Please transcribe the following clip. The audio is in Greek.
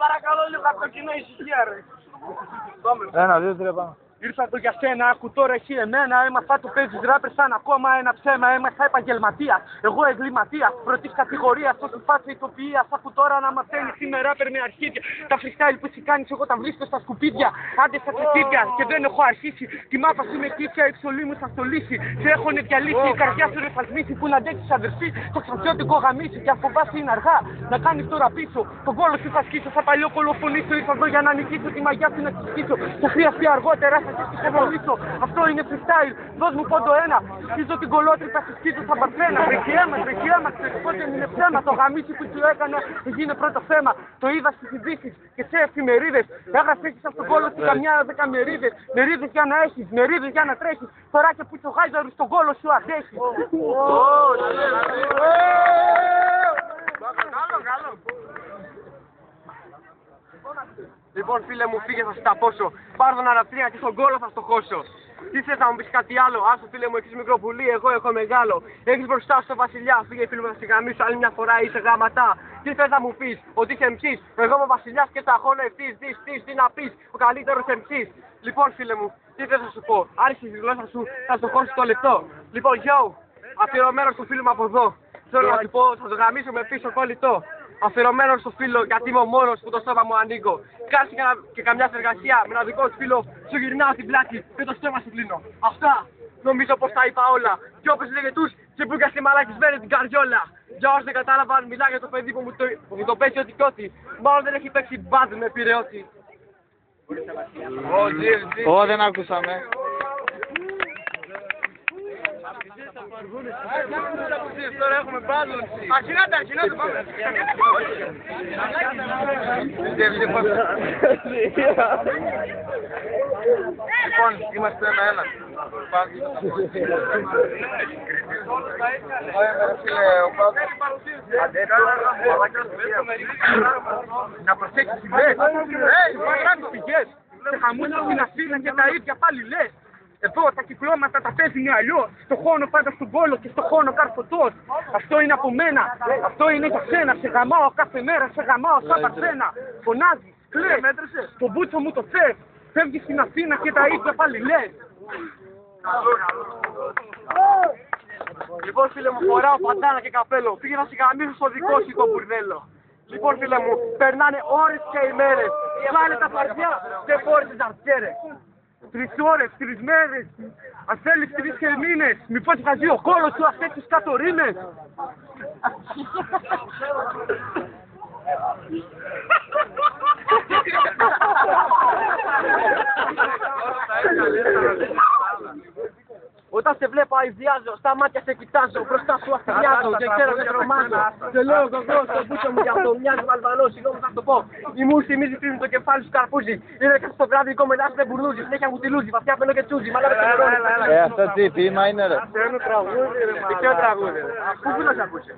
Παρακαλώ λίγο από το κοινό ησυχία ρε. 1, 2, 3 πάμε. Ήρθα εδώ για σένα, άκου τώρα εσύ εμένα. Έμαθα το παίζεις ράπερ σαν ακόμα ένα ψέμα. Έμαθα επαγγελματίας, εγώ εγκληματίας πρώτης κατηγορίας, όχι φάση ηθοποιίας. Άκου τώρα να μαθαίνεις, είμαι ράπερ με αρχίδια. Τα freestyle που εσύ κάνεις εγώ τα βρίσκω στα σκουπίδια. Άντε στα τσετίδια και δεν έχω αρχίσει. Τη μάπα σου με κύφια, η ψωλή μου θα στολίσει. Σε έχουνε διαλύσει, η καρδιά σου ρεφασμίσει. Που να αντέξεις αδερφή, το ξαφιώτικο γαμίσει. Και αν φοβάσαι είναι αργά, να κάνεις τώρα πίσω. Τον κόλο σου θα σκίσω, θα παλιό κολοφωνήσω. Ήρθα εδώ για να νικήσω τη μαγιά σου να τη σκίσω. Θα χρειαστεί αργότερα. Αυτό είναι freestyle, δώσ' μου πόντο ένα. Σκίζω την κολότρυπα, σκίζω στα παρθένα. Βρεχιέμα, ξέρεις πότε είναι ψέμα. Το γαμίσι που σου έκανα έγινε πρώτο θέμα. Το είδα στις ειδήσεις και σε εφημερίδες. Έγραψε έχεις από τον κόλο σου καμιά 10 μερίδες. Μερίδες για να έχεις, μερίδες για να τρέχεις. Τώρα και που το γάιζαρου στον κόλο σου αντέχεις. Λοιπόν φίλε μου, φύγε θα σου τα πόσο. Πάρ' τον αναπτρία και στον κόλο θα στο χώσω. Τι θες να μου πεις κάτι άλλο, άσο φίλε μου, έχεις μικρό πουλί, εγώ έχω μεγάλο. Έχεις μπροστά σου το βασιλιά, φύγε φίλε μου θα σιγαμίσω, άλλη μια φορά είσαι γαματά. Τι θες να μου πεις, ότι είσαι MC's, εγώ είμαι ο βασιλιάς και τα χώνω ευθύς, τι να πεις, ο καλύτερος MC's. Λοιπόν φίλε μου, τι θες να σου πω, άρχισε τη γλώσσα σου, θα στο χώσεις το λεπτό. Λοιπόν, yo, αφιερωμένο στο φίλο μου από εδώ. Θέλω να σου πω, θα το γαμίσω με πίσω κολλητό. Αφιερωμένο στο φίλο, γιατί είμαι ο μόνος που το στόμα μου ανοίγω. Κάτσε και καμιά συνεργασία με ένα δικό του φίλο, σου γυρνάω την πλάτη και το στόμα σου κλείνω. Αυτά νομίζω πως τα είπα όλα. Κι όπως λέγε τους, και που στη μαλακισμένη την καριόλα. Για όσοι δεν κατάλαβαν, μιλά για το παιδί που μου το παίζει ό,τι κι ό,τι. Μάλλον δεν έχει παίξει μπάντ με πειραιώτη. Ω, δεν άκουσαμε. Τώρα έχουμε μπάντλ. Αρχινάτε, πάμε. Λοιπόν, είμαστε 1-1. Να προσέξεις τις ιδέες. Παράγω πηγές. Σε χαμούλα στην Αθήνα και τα ίδια πάλι λες. Εδώ τα κυκλώματα τα παίζουν αλλιώς. Στο χώνο πάντα στον κόλο και στο χώνο καρφωτός. Αυτό είναι από μένα. Αυτό είναι για σένα. Σε γαμάω κάθε μέρα, σε γαμάω σαν παρθένα. Φωνάζεις, κλαις. Το μπούτσο μου το θες. Φεύγεις στην Αθήνα και τα ίδια πάλι λες. Λοιπόν φίλε μου, φοράω παντάνα και καπέλο. Πήγε να σιγαμίσω στο δικό σου το μπουρδέλο. Λοιπόν φίλε μου, περνάνε ώρες και ημέρες. Βάλε τα φαρδιά και φόρεσες αρτιέρες. 3 ώρες, 3 μέρες, αν θέλεις 3 και μήνες, μήπως θα ζει ο κόλος σου αυτές τις κάτω ρήμες. Όταν σε βλέπω αηδιάζω, στα μάτια σε κοιτάζω, μπροστά σου αστριάζω και ξέρω δεν τρομάζω. Σε λέω γογκό στο μπούτσο μου για αυτό, μοιάζει με Αλβανό, συγγνώμη θα το πω. Η μου θυμίζει πριν το κεφάλι σου καρπούζει. Είναι και στο βράδυ κομμενάς δεν μπουρνούζει, συνέχεια μου τυλούζει, βαθιά πένω και τσούζει. Μαλάκα το χρόνο. Αυτό τι ποίημα είναι ρε. Αυτό είναι τραγούδι ρε. Ποιο τραγούδι ρε. Πού να σε ακούσει.